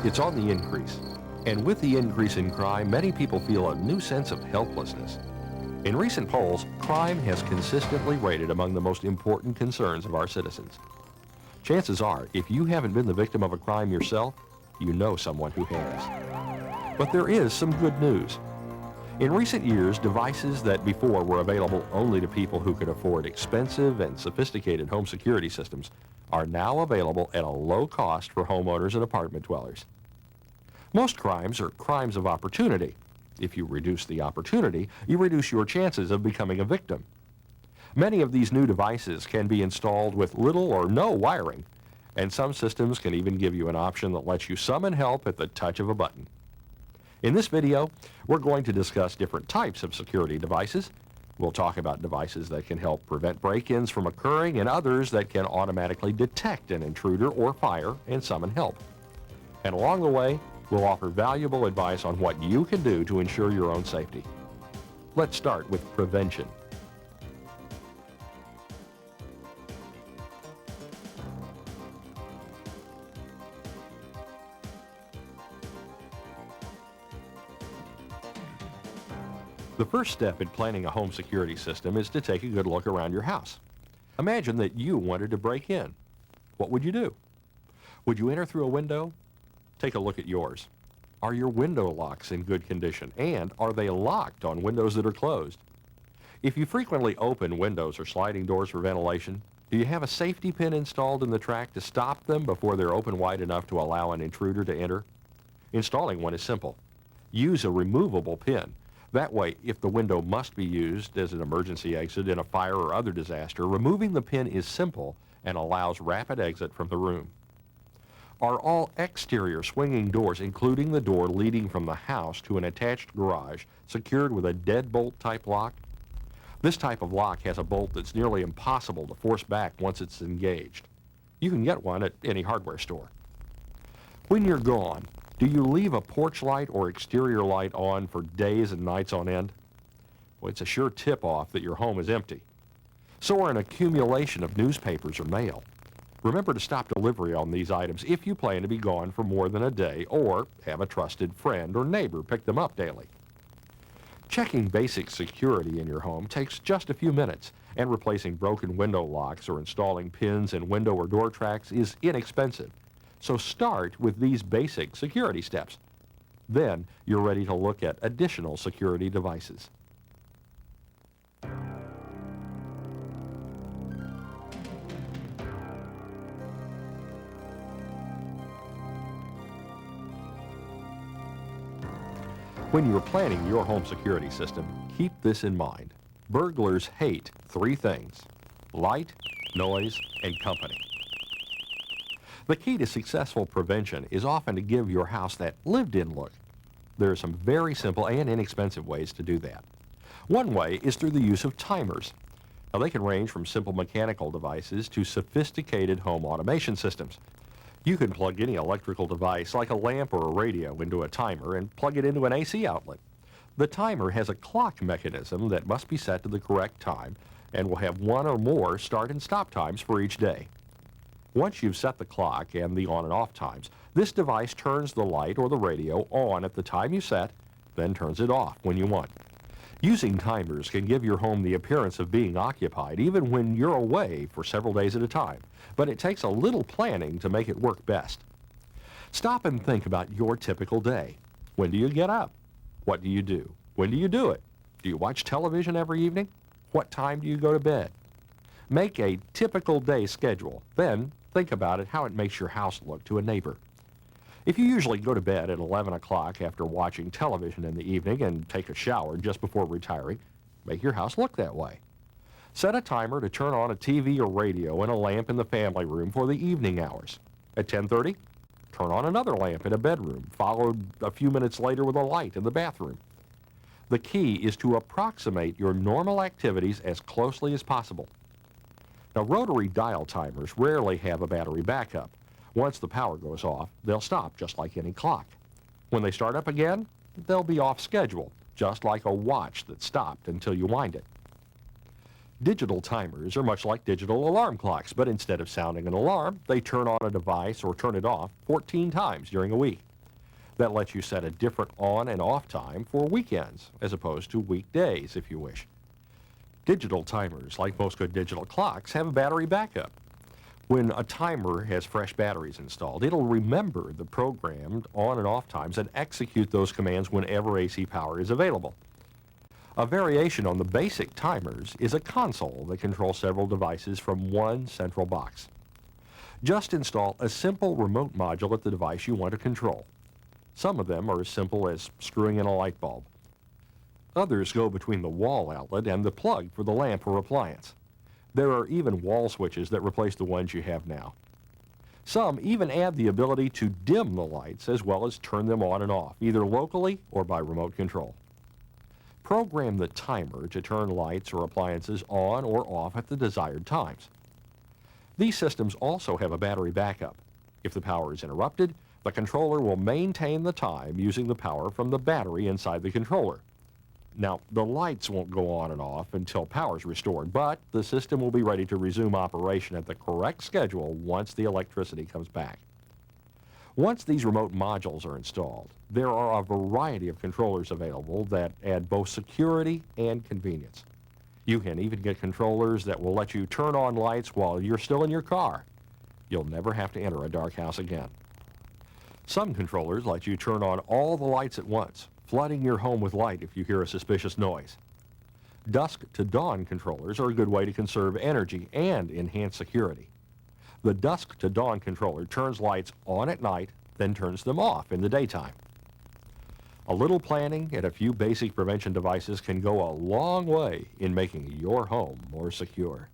It's on the increase. And with the increase in crime, many people feel a new sense of helplessness. In recent polls, crime has consistently rated among the most important concerns of our citizens. Chances are, if you haven't been the victim of a crime yourself, you know someone who has. But there is some good news. In recent years, devices that before were available only to people who could afford expensive and sophisticated home security systems are now available at a low cost for homeowners and apartment dwellers. Most crimes are crimes of opportunity. If you reduce the opportunity, you reduce your chances of becoming a victim. Many of these new devices can be installed with little or no wiring, and some systems can even give you an option that lets you summon help at the touch of a button. In this video, we're going to discuss different types of security devices. We'll talk about devices that can help prevent break-ins from occurring and others that can automatically detect an intruder or fire and summon help. And along the way, we'll offer valuable advice on what you can do to ensure your own safety. Let's start with prevention. The first step in planning a home security system is to take a good look around your house. Imagine that you wanted to break in. What would you do? Would you enter through a window? Take a look at yours. Are your window locks in good condition? And are they locked on windows that are closed? If you frequently open windows or sliding doors for ventilation, do you have a safety pin installed in the track to stop them before they're open wide enough to allow an intruder to enter? Installing one is simple. Use a removable pin. That way, if the window must be used as an emergency exit in a fire or other disaster, removing the pin is simple and allows rapid exit from the room. Are all exterior swinging doors, including the door leading from the house to an attached garage, secured with a deadbolt type lock? This type of lock has a bolt that's nearly impossible to force back once it's engaged. You can get one at any hardware store. When you're gone, do you leave a porch light or exterior light on for days and nights on end? Well, it's a sure tip-off that your home is empty. So are an accumulation of newspapers or mail. Remember to stop delivery on these items if you plan to be gone for more than a day or have a trusted friend or neighbor pick them up daily. Checking basic security in your home takes just a few minutes, and replacing broken window locks or installing pins in window or door tracks is inexpensive. So start with these basic security steps. Then you're ready to look at additional security devices. When you're planning your home security system, keep this in mind. Burglars hate three things: light, noise, and company. The key to successful prevention is often to give your house that lived-in look. There are some very simple and inexpensive ways to do that. One way is through the use of timers. Now, they can range from simple mechanical devices to sophisticated home automation systems. You can plug any electrical device like a lamp or a radio into a timer and plug it into an AC outlet. The timer has a clock mechanism that must be set to the correct time and will have one or more start and stop times for each day. Once you've set the clock and the on and off times, this device turns the light or the radio on at the time you set, then turns it off when you want. Using timers can give your home the appearance of being occupied even when you're away for several days at a time, but it takes a little planning to make it work best. Stop and think about your typical day. When do you get up? What do you do? When do you do it? Do you watch television every evening? What time do you go to bed? Make a typical day schedule. Then think about it, how it makes your house look to a neighbor. If you usually go to bed at 11 o'clock after watching television in the evening and take a shower just before retiring, make your house look that way. Set a timer to turn on a TV or radio and a lamp in the family room for the evening hours. At 10:30, turn on another lamp in a bedroom, followed a few minutes later with a light in the bathroom. The key is to approximate your normal activities as closely as possible. Now, rotary dial timers rarely have a battery backup. Once the power goes off, they'll stop just like any clock. When they start up again, they'll be off schedule, just like a watch that stopped until you wind it. Digital timers are much like digital alarm clocks, but instead of sounding an alarm, they turn on a device or turn it off 14 times during a week. That lets you set a different on and off time for weekends as opposed to weekdays if you wish. Digital timers, like most good digital clocks, have a battery backup. When a timer has fresh batteries installed, it'll remember the programmed on and off times and execute those commands whenever AC power is available. A variation on the basic timers is a console that controls several devices from one central box. Just install a simple remote module at the device you want to control. Some of them are as simple as screwing in a light bulb. Others go between the wall outlet and the plug for the lamp or appliance. There are even wall switches that replace the ones you have now. Some even add the ability to dim the lights as well as turn them on and off, either locally or by remote control. Program the timer to turn lights or appliances on or off at the desired times. These systems also have a battery backup. If the power is interrupted, the controller will maintain the time using the power from the battery inside the controller. Now, the lights won't go on and off until power is restored, but the system will be ready to resume operation at the correct schedule once the electricity comes back. Once these remote modules are installed, there are a variety of controllers available that add both security and convenience. You can even get controllers that will let you turn on lights while you're still in your car. You'll never have to enter a dark house again. Some controllers let you turn on all the lights at once, flooding your home with light if you hear a suspicious noise. Dusk to dawn controllers are a good way to conserve energy and enhance security. The dusk to dawn controller turns lights on at night, then turns them off in the daytime. A little planning and a few basic prevention devices can go a long way in making your home more secure.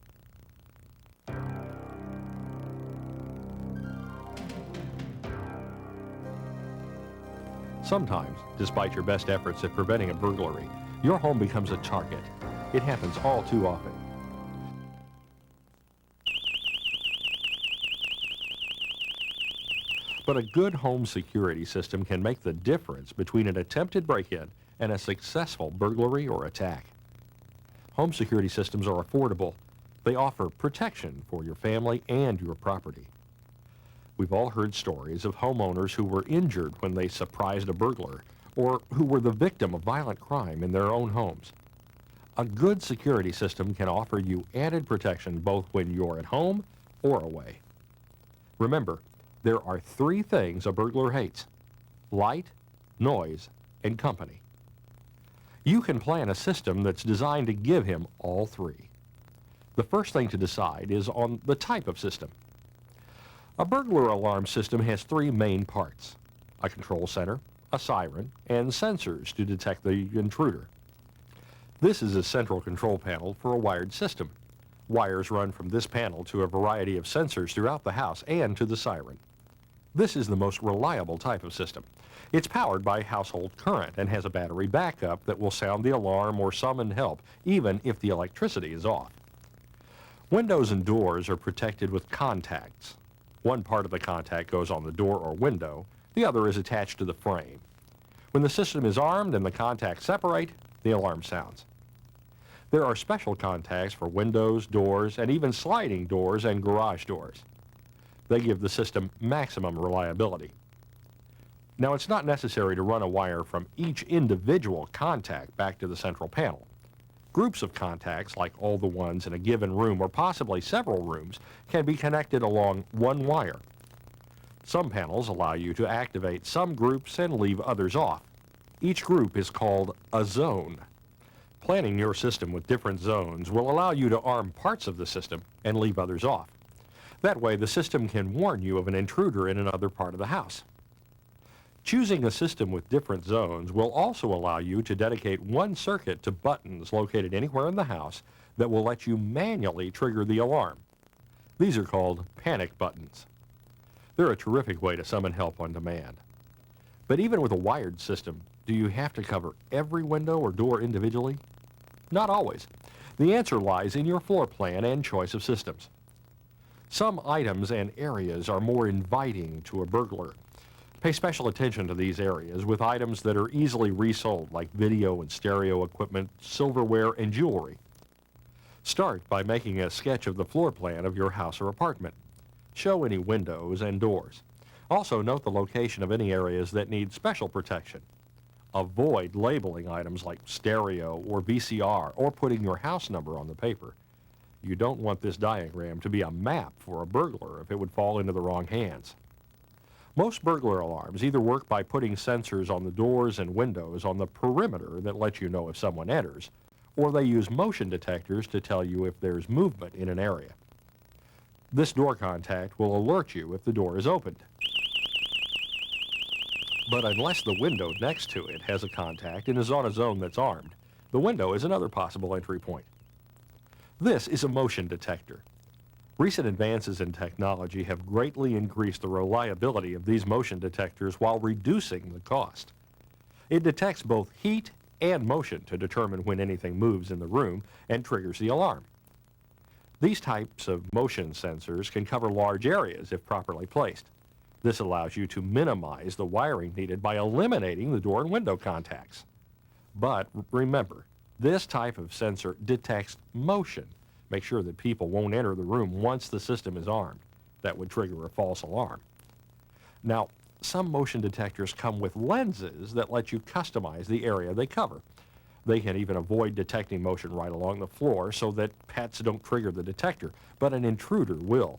Sometimes, despite your best efforts at preventing a burglary, your home becomes a target. It happens all too often. But a good home security system can make the difference between an attempted break-in and a successful burglary or attack. Home security systems are affordable. They offer protection for your family and your property. We've all heard stories of homeowners who were injured when they surprised a burglar or who were the victim of violent crime in their own homes. A good security system can offer you added protection both when you're at home or away. Remember, there are 3 things a burglar hates: light, noise, and company. You can plan a system that's designed to give him all 3. The first thing to decide is on the type of system. A burglar alarm system has 3 main parts: a control center, a siren, and sensors to detect the intruder. This is a central control panel for a wired system. Wires run from this panel to a variety of sensors throughout the house and to the siren. This is the most reliable type of system. It's powered by household current and has a battery backup that will sound the alarm or summon help, even if the electricity is off. Windows and doors are protected with contacts. One part of the contact goes on the door or window, the other is attached to the frame. When the system is armed and the contacts separate, the alarm sounds. There are special contacts for windows, doors, and even sliding doors and garage doors. They give the system maximum reliability. Now, it's not necessary to run a wire from each individual contact back to the central panel. Groups of contacts, like all the ones in a given room or possibly several rooms, can be connected along one wire. Some panels allow you to activate some groups and leave others off. Each group is called a zone. Planning your system with different zones will allow you to arm parts of the system and leave others off. That way, the system can warn you of an intruder in another part of the house. Choosing a system with different zones will also allow you to dedicate one circuit to buttons located anywhere in the house that will let you manually trigger the alarm. These are called panic buttons. They're a terrific way to summon help on demand. But even with a wired system, do you have to cover every window or door individually? Not always. The answer lies in your floor plan and choice of systems. Some items and areas are more inviting to a burglar. Pay special attention to these areas with items that are easily resold, like video and stereo equipment, silverware, and jewelry. Start by making a sketch of the floor plan of your house or apartment. Show any windows and doors. Also note the location of any areas that need special protection. Avoid labeling items like stereo or VCR or putting your house number on the paper. You don't want this diagram to be a map for a burglar if it would fall into the wrong hands. Most burglar alarms either work by putting sensors on the doors and windows on the perimeter that let you know if someone enters, or they use motion detectors to tell you if there's movement in an area. This door contact will alert you if the door is opened. But unless the window next to it has a contact and is on a zone that's armed, the window is another possible entry point. This is a motion detector. Recent advances in technology have greatly increased the reliability of these motion detectors while reducing the cost. It detects both heat and motion to determine when anything moves in the room and triggers the alarm. These types of motion sensors can cover large areas if properly placed. This allows you to minimize the wiring needed by eliminating the door and window contacts. But remember, this type of sensor detects motion. Make sure that people won't enter the room once the system is armed. That would trigger a false alarm. Now, some motion detectors come with lenses that let you customize the area they cover. They can even avoid detecting motion right along the floor so that pets don't trigger the detector, but an intruder will.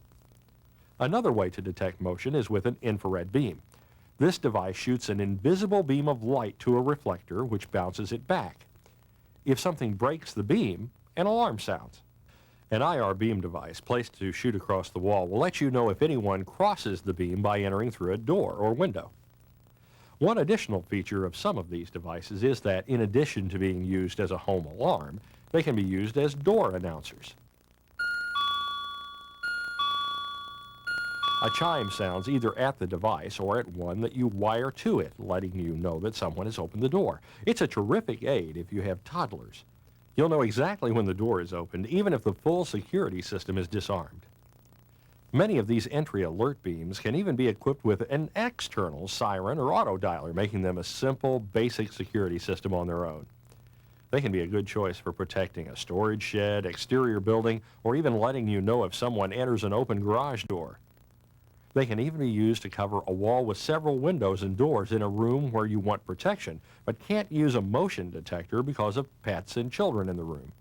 Another way to detect motion is with an infrared beam. This device shoots an invisible beam of light to a reflector, which bounces it back. If something breaks the beam, an alarm sounds. An IR beam device placed to shoot across the wall will let you know if anyone crosses the beam by entering through a door or window. One additional feature of some of these devices is that in addition to being used as a home alarm, they can be used as door announcers. A chime sounds either at the device or at one that you wire to it, letting you know that someone has opened the door. It's a terrific aid if you have toddlers. You'll know exactly when the door is opened, even if the full security system is disarmed. Many of these entry alert beams can even be equipped with an external siren or auto dialer, making them a simple, basic security system on their own. They can be a good choice for protecting a storage shed, exterior building, or even letting you know if someone enters an open garage door. They can even be used to cover a wall with several windows and doors in a room where you want protection, but can't use a motion detector because of pets and children in the room.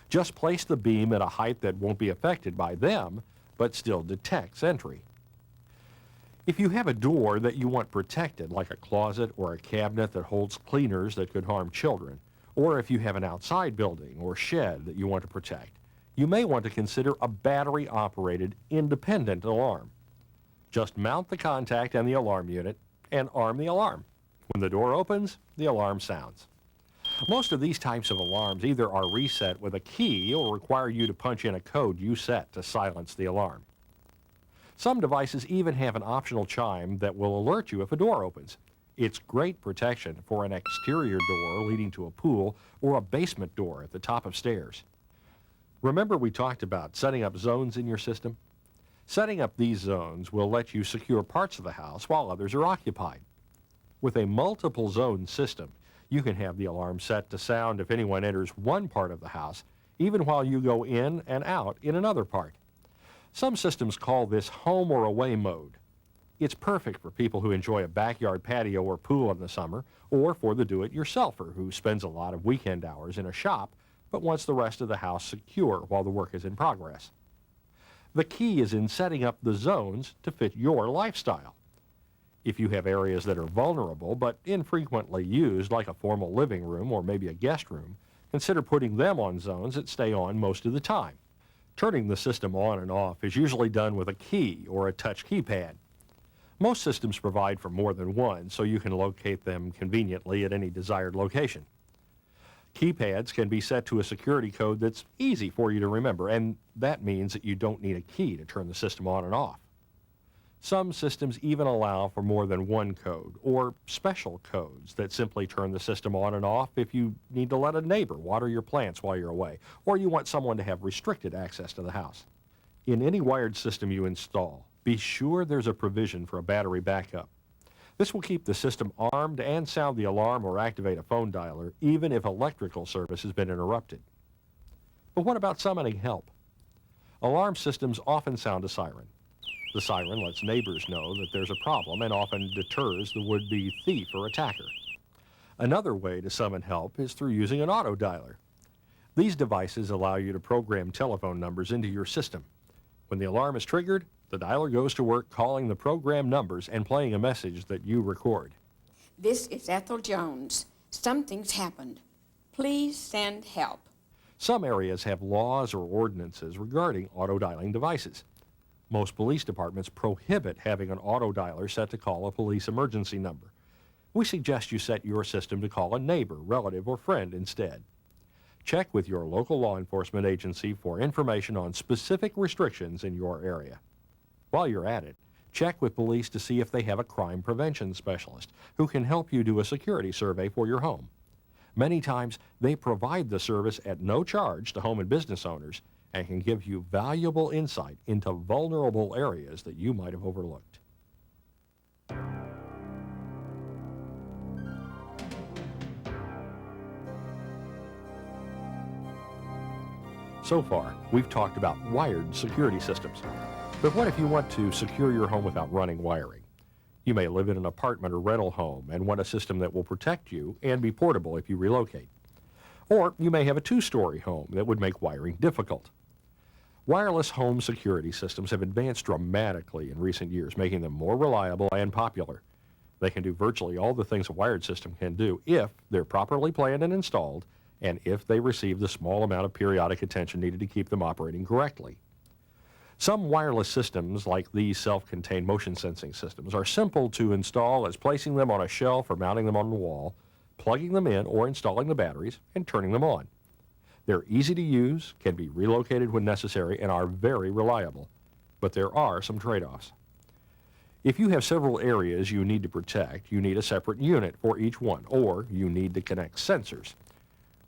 Just place the beam at a height that won't be affected by them, but still detects entry. If you have a door that you want protected, like a closet or a cabinet that holds cleaners that could harm children, or if you have an outside building or shed that you want to protect, you may want to consider a battery-operated independent alarm. Just mount the contact and the alarm unit and arm the alarm. When the door opens, the alarm sounds. Most of these types of alarms either are reset with a key or require you to punch in a code you set to silence the alarm. Some devices even have an optional chime that will alert you if a door opens. It's great protection for an exterior door leading to a pool or a basement door at the top of stairs. Remember we talked about setting up zones in your system? Setting up these zones will let you secure parts of the house while others are occupied. With a multiple zone system, you can have the alarm set to sound if anyone enters one part of the house, even while you go in and out in another part. Some systems call this home or away mode. It's perfect for people who enjoy a backyard patio or pool in the summer, or for the do-it-yourselfer who spends a lot of weekend hours in a shop but wants the rest of the house secure while the work is in progress. The key is in setting up the zones to fit your lifestyle. If you have areas that are vulnerable but infrequently used, like a formal living room or maybe a guest room, consider putting them on zones that stay on most of the time. Turning the system on and off is usually done with a key or a touch keypad. Most systems provide for more than one, so you can locate them conveniently at any desired location. Keypads can be set to a security code that's easy for you to remember, and that means that you don't need a key to turn the system on and off. Some systems even allow for more than one code, or special codes that simply turn the system on and off if you need to let a neighbor water your plants while you're away, or you want someone to have restricted access to the house. In any wired system you install, be sure there's a provision for a battery backup. This will keep the system armed and sound the alarm or activate a phone dialer, even if electrical service has been interrupted. But what about summoning help? Alarm systems often sound a siren. The siren lets neighbors know that there's a problem and often deters the would-be thief or attacker. Another way to summon help is through using an auto dialer. These devices allow you to program telephone numbers into your system. When the alarm is triggered, the dialer goes to work calling the programmed numbers and playing a message that you record. This is Ethel Jones. Something's happened. Please send help. Some areas have laws or ordinances regarding auto dialing devices. Most police departments prohibit having an auto dialer set to call a police emergency number. We suggest you set your system to call a neighbor, relative, or friend instead. Check with your local law enforcement agency for information on specific restrictions in your area. While you're at it, check with police to see if they have a crime prevention specialist who can help you do a security survey for your home. Many times, they provide the service at no charge to home and business owners and can give you valuable insight into vulnerable areas that you might have overlooked. So far, we've talked about wired security systems. But what if you want to secure your home without running wiring? You may live in an apartment or rental home and want a system that will protect you and be portable if you relocate. Or you may have a two-story home that would make wiring difficult. Wireless home security systems have advanced dramatically in recent years, making them more reliable and popular. They can do virtually all the things a wired system can do if they're properly planned and installed, and if they receive the small amount of periodic attention needed to keep them operating correctly. Some wireless systems, like these self-contained motion sensing systems, are simple to install as placing them on a shelf or mounting them on the wall, plugging them in or installing the batteries, and turning them on. They're easy to use, can be relocated when necessary, and are very reliable. But there are some trade-offs. If you have several areas you need to protect, you need a separate unit for each one, or you need to connect sensors.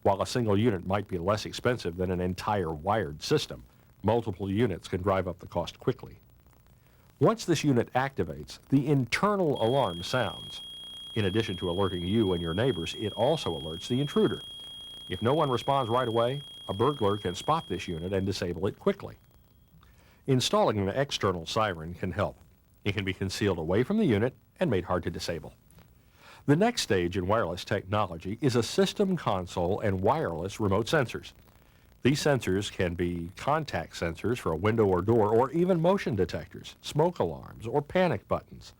While a single unit might be less expensive than an entire wired system, multiple units can drive up the cost quickly. Once this unit activates, the internal alarm sounds. In addition to alerting you and your neighbors, it also alerts the intruder. If no one responds right away, a burglar can spot this unit and disable it quickly. Installing an external siren can help. It can be concealed away from the unit and made hard to disable. The next stage in wireless technology is a system console and wireless remote sensors. These sensors can be contact sensors for a window or door, or even motion detectors, smoke alarms, or panic buttons.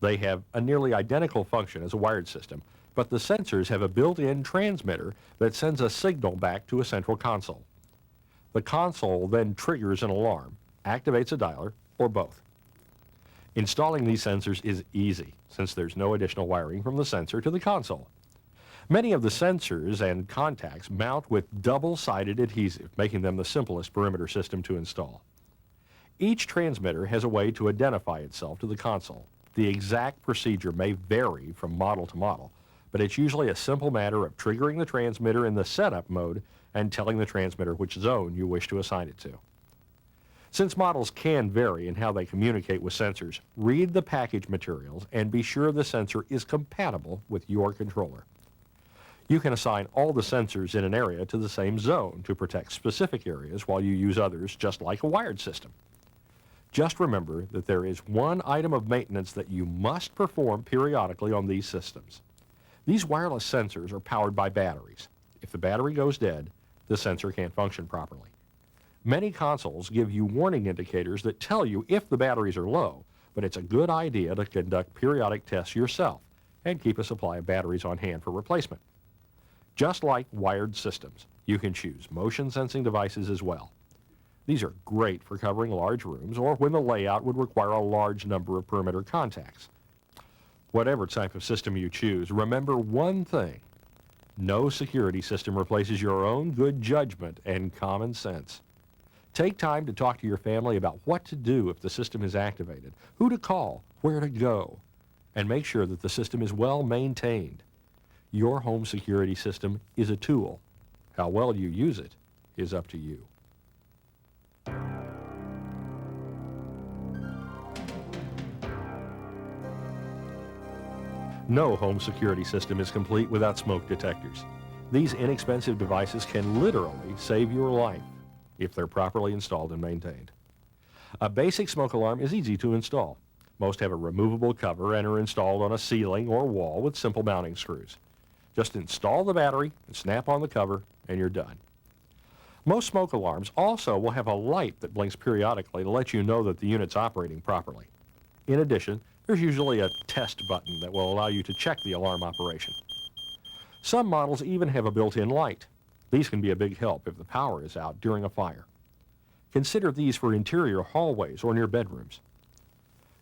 They have a nearly identical function as a wired system, but the sensors have a built-in transmitter that sends a signal back to a central console. The console then triggers an alarm, activates a dialer, or both. Installing these sensors is easy, since there's no additional wiring from the sensor to the console. Many of the sensors and contacts mount with double-sided adhesive, making them the simplest perimeter system to install. Each transmitter has a way to identify itself to the console. The exact procedure may vary from model to model, but it's usually a simple matter of triggering the transmitter in the setup mode and telling the transmitter which zone you wish to assign it to. Since models can vary in how they communicate with sensors, read the package materials and be sure the sensor is compatible with your controller. You can assign all the sensors in an area to the same zone to protect specific areas while you use others, just like a wired system. Just remember that there is one item of maintenance that you must perform periodically on these systems. These wireless sensors are powered by batteries. If the battery goes dead, the sensor can't function properly. Many consoles give you warning indicators that tell you if the batteries are low, but it's a good idea to conduct periodic tests yourself and keep a supply of batteries on hand for replacement. Just like wired systems, you can choose motion sensing devices as well. These are great for covering large rooms or when the layout would require a large number of perimeter contacts. Whatever type of system you choose, remember one thing: no security system replaces your own good judgment and common sense. Take time to talk to your family about what to do if the system is activated, who to call, where to go, and make sure that the system is well maintained. Your home security system is a tool. How well you use it is up to you. No home security system is complete without smoke detectors. These inexpensive devices can literally save your life if they're properly installed and maintained. A basic smoke alarm is easy to install. Most have a removable cover and are installed on a ceiling or wall with simple mounting screws. Just install the battery and snap on the cover and you're done. Most smoke alarms also will have a light that blinks periodically to let you know that the unit's operating properly. In addition, there's usually a test button that will allow you to check the alarm operation. Some models even have a built-in light. These can be a big help if the power is out during a fire. Consider these for interior hallways or near bedrooms.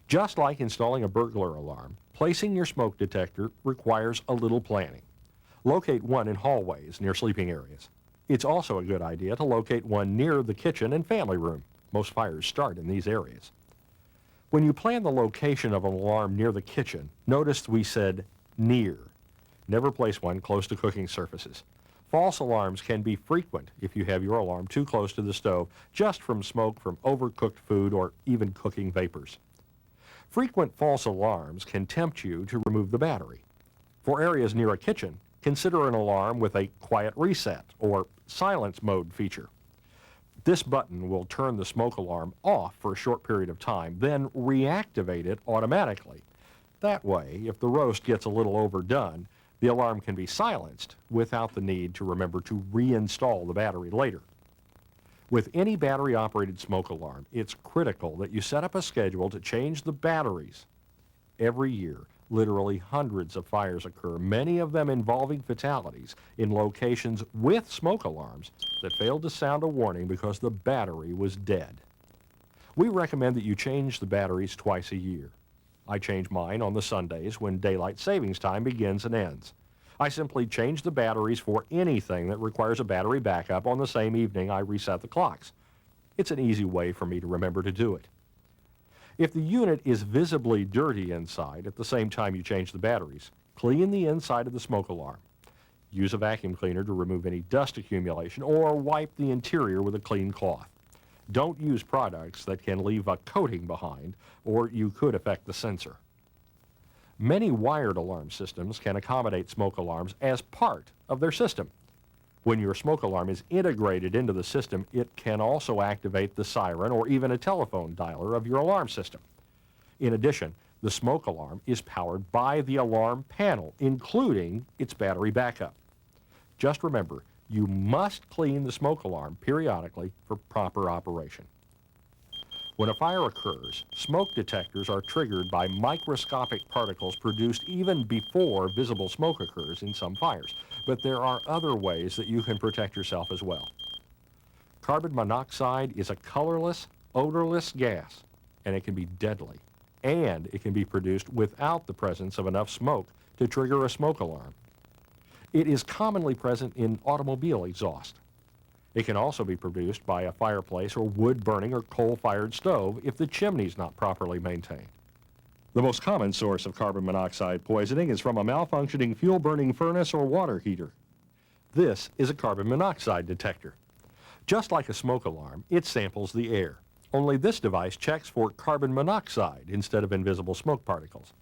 Just like installing a burglar alarm, placing your smoke detector requires a little planning. Locate one in hallways near sleeping areas. It's also a good idea to locate one near the kitchen and family room. Most fires start in these areas. When you plan the location of an alarm near the kitchen, notice we said near. Never place one close to cooking surfaces. False alarms can be frequent if you have your alarm too close to the stove, just from smoke from overcooked food or even cooking vapors. Frequent false alarms can tempt you to remove the battery. For areas near a kitchen, consider an alarm with a quiet reset or silence mode feature. This button will turn the smoke alarm off for a short period of time, then reactivate it automatically. That way, if the roast gets a little overdone, the alarm can be silenced without the need to remember to reinstall the battery later. With any battery-operated smoke alarm, it's critical that you set up a schedule to change the batteries. Every year, literally hundreds of fires occur, many of them involving fatalities in locations with smoke alarms that failed to sound a warning because the battery was dead. We recommend that you change the batteries twice a year. I change mine on the Sundays when daylight savings time begins and ends. I simply change the batteries for anything that requires a battery backup on the same evening I reset the clocks. It's an easy way for me to remember to do it. If the unit is visibly dirty inside at the same time you change the batteries, clean the inside of the smoke alarm. Use a vacuum cleaner to remove any dust accumulation or wipe the interior with a clean cloth. Don't use products that can leave a coating behind, or you could affect the sensor. Many wired alarm systems can accommodate smoke alarms as part of their system. When your smoke alarm is integrated into the system, it can also activate the siren or even a telephone dialer of your alarm system. In addition, the smoke alarm is powered by the alarm panel, including its battery backup. Just remember, you must clean the smoke alarm periodically for proper operation. When a fire occurs, smoke detectors are triggered by microscopic particles produced even before visible smoke occurs in some fires. But there are other ways that you can protect yourself as well. Carbon monoxide is a colorless, odorless gas, and it can be deadly. And it can be produced without the presence of enough smoke to trigger a smoke alarm. It is commonly present in automobile exhaust. It can also be produced by a fireplace or wood-burning or coal-fired stove if the chimney is not properly maintained. The most common source of carbon monoxide poisoning is from a malfunctioning fuel-burning furnace or water heater. This is a carbon monoxide detector. Just like a smoke alarm, it samples the air. Only this device checks for carbon monoxide instead of invisible smoke particles.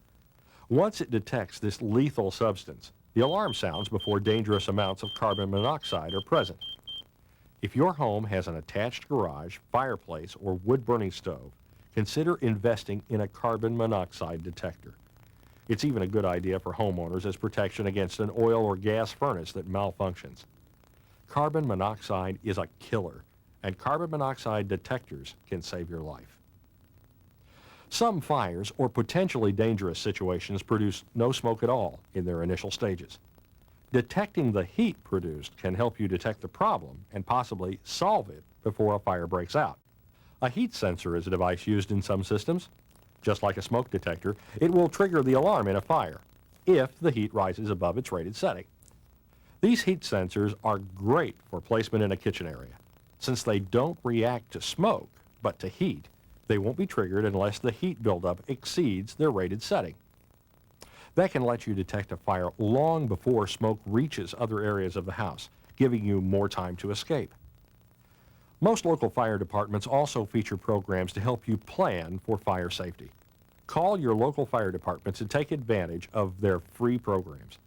Once it detects this lethal substance, the alarm sounds before dangerous amounts of carbon monoxide are present. If your home has an attached garage, fireplace, or wood-burning stove, consider investing in a carbon monoxide detector. It's even a good idea for homeowners as protection against an oil or gas furnace that malfunctions. Carbon monoxide is a killer, and carbon monoxide detectors can save your life. Some fires or potentially dangerous situations produce no smoke at all in their initial stages. Detecting the heat produced can help you detect the problem and possibly solve it before a fire breaks out. A heat sensor is a device used in some systems. Just like a smoke detector, it will trigger the alarm in a fire if the heat rises above its rated setting. These heat sensors are great for placement in a kitchen area. Since they don't react to smoke, but to heat, they won't be triggered unless the heat buildup exceeds their rated setting. That can let you detect a fire long before smoke reaches other areas of the house, giving you more time to escape. Most local fire departments also feature programs to help you plan for fire safety. Call your local fire department to take advantage of their free programs.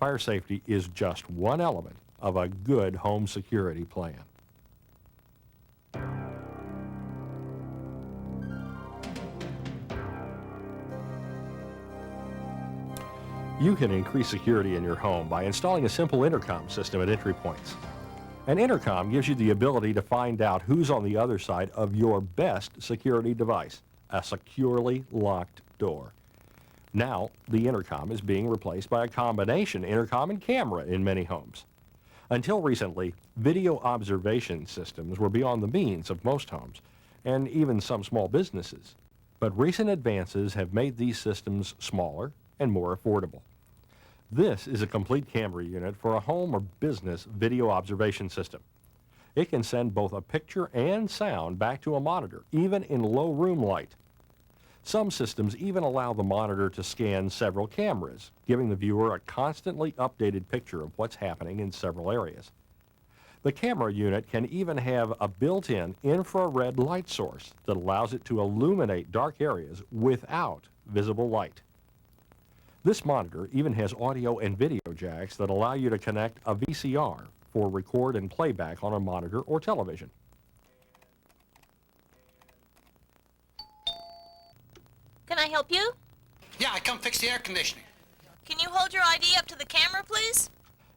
Fire safety is just one element of a good home security plan. You can increase security in your home by installing a simple intercom system at entry points. An intercom gives you the ability to find out who's on the other side of your best security device, a securely locked door. Now, the intercom is being replaced by a combination intercom and camera in many homes. Until recently, video observation systems were beyond the means of most homes, and even some small businesses. But recent advances have made these systems smaller and more affordable. This is a complete camera unit for a home or business video observation system. It can send both a picture and sound back to a monitor, even in low room light. Some systems even allow the monitor to scan several cameras, giving the viewer a constantly updated picture of what's happening in several areas. The camera unit can even have a built-in infrared light source that allows it to illuminate dark areas without visible light. This monitor even has audio and video jacks that allow you to connect a VCR for record and playback on a monitor or television. Can I help you? Yeah, I come fix the air conditioning. Can you hold your ID up to the camera, please?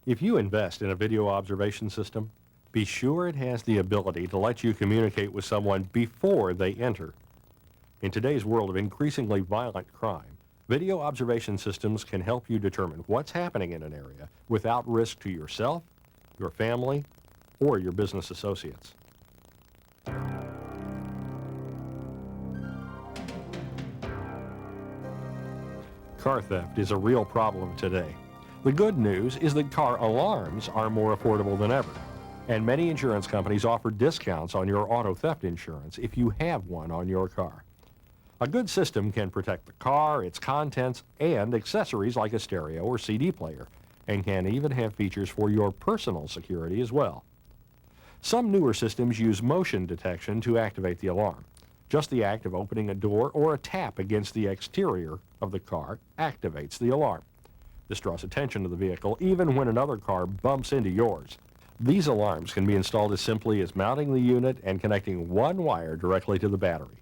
If you invest in a video observation system, be sure it has the ability to let you communicate with someone before they enter. In today's world of increasingly violent crime, video observation systems can help you determine what's happening in an area without risk to yourself, your family, or your business associates. Car theft is a real problem today. The good news is that car alarms are more affordable than ever, and many insurance companies offer discounts on your auto theft insurance if you have one on your car. A good system can protect the car, its contents, and accessories like a stereo or CD player, and can even have features for your personal security as well. Some newer systems use motion detection to activate the alarm. Just the act of opening a door or a tap against the exterior of the car activates the alarm. This draws attention to the vehicle even when another car bumps into yours. These alarms can be installed as simply as mounting the unit and connecting one wire directly to the battery.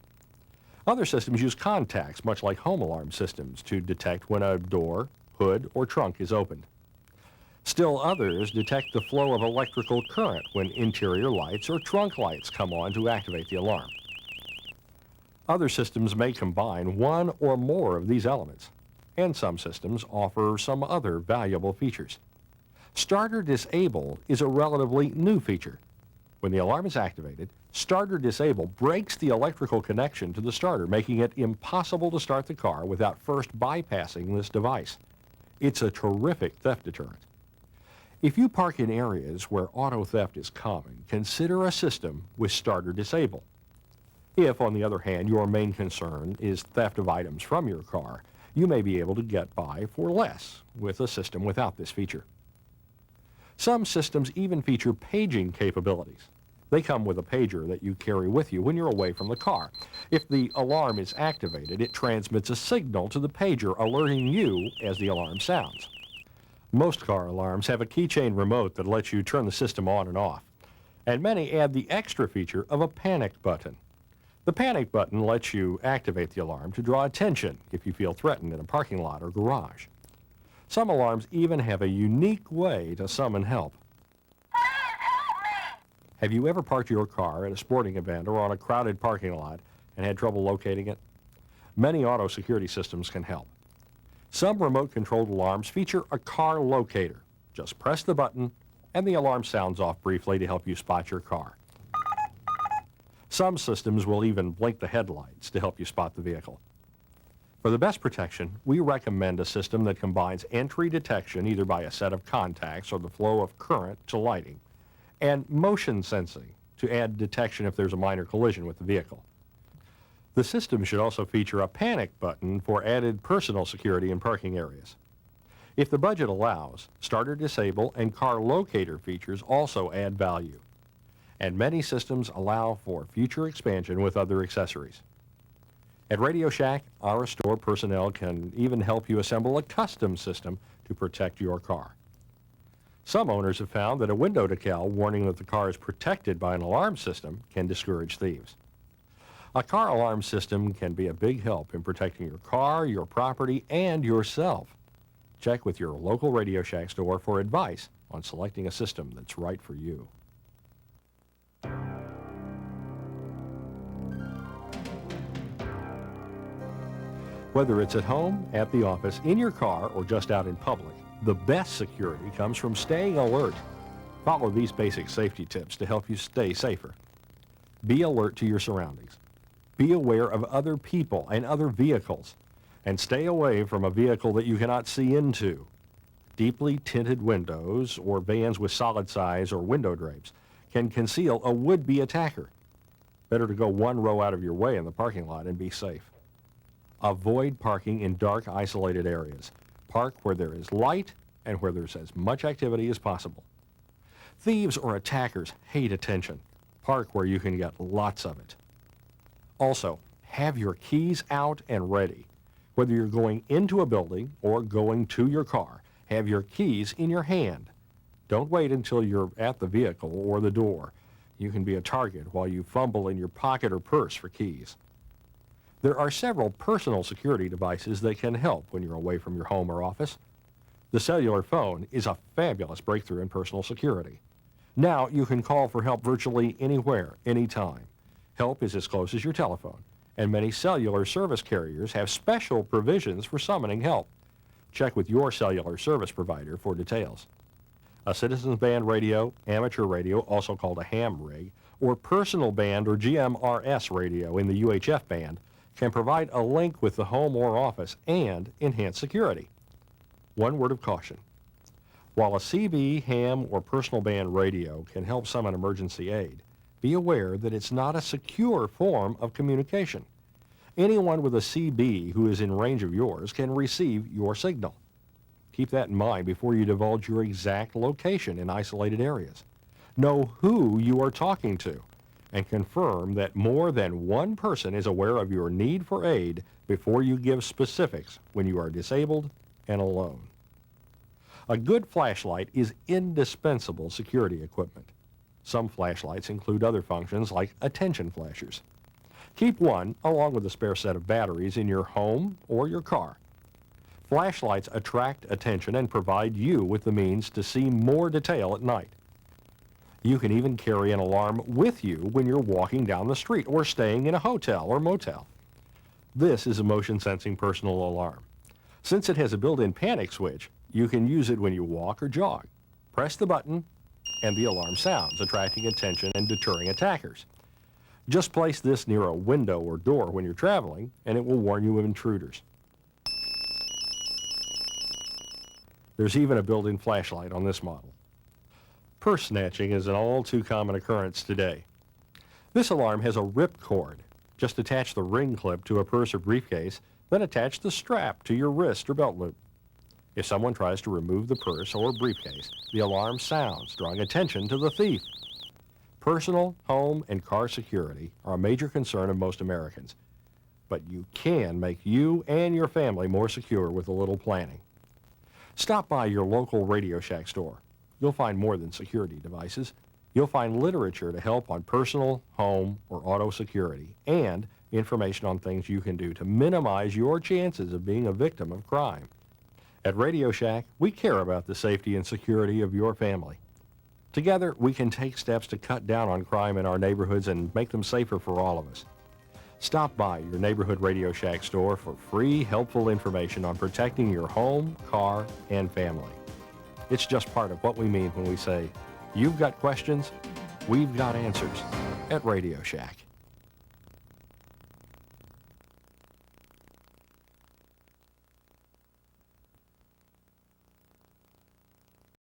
Other systems use contacts, much like home alarm systems, to detect when a door, hood, or trunk is opened. Still others detect the flow of electrical current when interior lights or trunk lights come on to activate the alarm. Other systems may combine one or more of these elements, and some systems offer some other valuable features. Starter Disable is a relatively new feature. When the alarm is activated, Starter Disable breaks the electrical connection to the starter, making it impossible to start the car without first bypassing this device. It's a terrific theft deterrent. If you park in areas where auto theft is common, consider a system with Starter Disable. If, on the other hand, your main concern is theft of items from your car, you may be able to get by for less with a system without this feature. Some systems even feature paging capabilities. They come with a pager that you carry with you when you're away from the car. If the alarm is activated, it transmits a signal to the pager alerting you as the alarm sounds. Most car alarms have a keychain remote that lets you turn the system on and off, and many add the extra feature of a panic button. The panic button lets you activate the alarm to draw attention if you feel threatened in a parking lot or garage. Some alarms even have a unique way to summon help. Have you ever parked your car at a sporting event or on a crowded parking lot and had trouble locating it? Many auto security systems can help. Some remote-controlled alarms feature a car locator. Just press the button and the alarm sounds off briefly to help you spot your car. Some systems will even blink the headlights to help you spot the vehicle. For the best protection, we recommend a system that combines entry detection either by a set of contacts or the flow of current to lighting, and motion sensing to add detection if there's a minor collision with the vehicle. The system should also feature a panic button for added personal security in parking areas. If the budget allows, Starter Disable and Car Locator features also add value, and many systems allow for future expansion with other accessories. At Radio Shack, our store personnel can even help you assemble a custom system to protect your car. Some owners have found that a window decal warning that the car is protected by an alarm system can discourage thieves. A car alarm system can be a big help in protecting your car, your property, and yourself. Check with your local Radio Shack store for advice on selecting a system that's right for you. Whether it's at home, at the office, in your car, or just out in public, the best security comes from staying alert. Follow these basic safety tips to help you stay safer. Be alert to your surroundings. Be aware of other people and other vehicles, and stay away from a vehicle that you cannot see into. Deeply tinted windows or vans with solid size or window drapes can conceal a would-be attacker. Better to go one row out of your way in the parking lot and be safe. Avoid parking in dark, isolated areas. Park where there is light and where there's as much activity as possible. Thieves or attackers hate attention. Park where you can get lots of it. Also, have your keys out and ready. Whether you're going into a building or going to your car, have your keys in your hand. Don't wait until you're at the vehicle or the door. You can be a target while you fumble in your pocket or purse for keys. There are several personal security devices that can help when you're away from your home or office. The cellular phone is a fabulous breakthrough in personal security. Now you can call for help virtually anywhere, anytime. Help is as close as your telephone, and many cellular service carriers have special provisions for summoning help. Check with your cellular service provider for details. A citizens band radio, amateur radio, also called a ham rig, or personal band or GMRS radio in the UHF band can provide a link with the home or office and enhance security. One word of caution. While a CB, ham, or personal band radio can help summon emergency aid, be aware that it's not a secure form of communication. Anyone with a CB who is in range of yours can receive your signal. Keep that in mind before you divulge your exact location in isolated areas. Know who you are talking to, and confirm that more than one person is aware of your need for aid before you give specifics when you are disabled and alone. A good flashlight is indispensable security equipment. Some flashlights include other functions like attention flashers. Keep one along with a spare set of batteries in your home or your car. Flashlights attract attention and provide you with the means to see more detail at night. You can even carry an alarm with you when you're walking down the street or staying in a hotel or motel. This is a motion-sensing personal alarm. Since it has a built-in panic switch, you can use it when you walk or jog. Press the button, and the alarm sounds, attracting attention and deterring attackers. Just place this near a window or door when you're traveling, and it will warn you of intruders. There's even a built-in flashlight on this model. Purse snatching is an all-too-common occurrence today. This alarm has a ripcord. Just attach the ring clip to a purse or briefcase, then attach the strap to your wrist or belt loop. If someone tries to remove the purse or briefcase, the alarm sounds, drawing attention to the thief. Personal, home, and car security are a major concern of most Americans, but you can make you and your family more secure with a little planning. Stop by your local Radio Shack store. You'll find more than security devices. You'll find literature to help on personal, home, or auto security, and information on things you can do to minimize your chances of being a victim of crime. At Radio Shack, we care about the safety and security of your family. Together, we can take steps to cut down on crime in our neighborhoods and make them safer for all of us. Stop by your neighborhood Radio Shack store for free, helpful information on protecting your home, car, and family. It's just part of what we mean when we say, you've got questions, we've got answers at Radio Shack.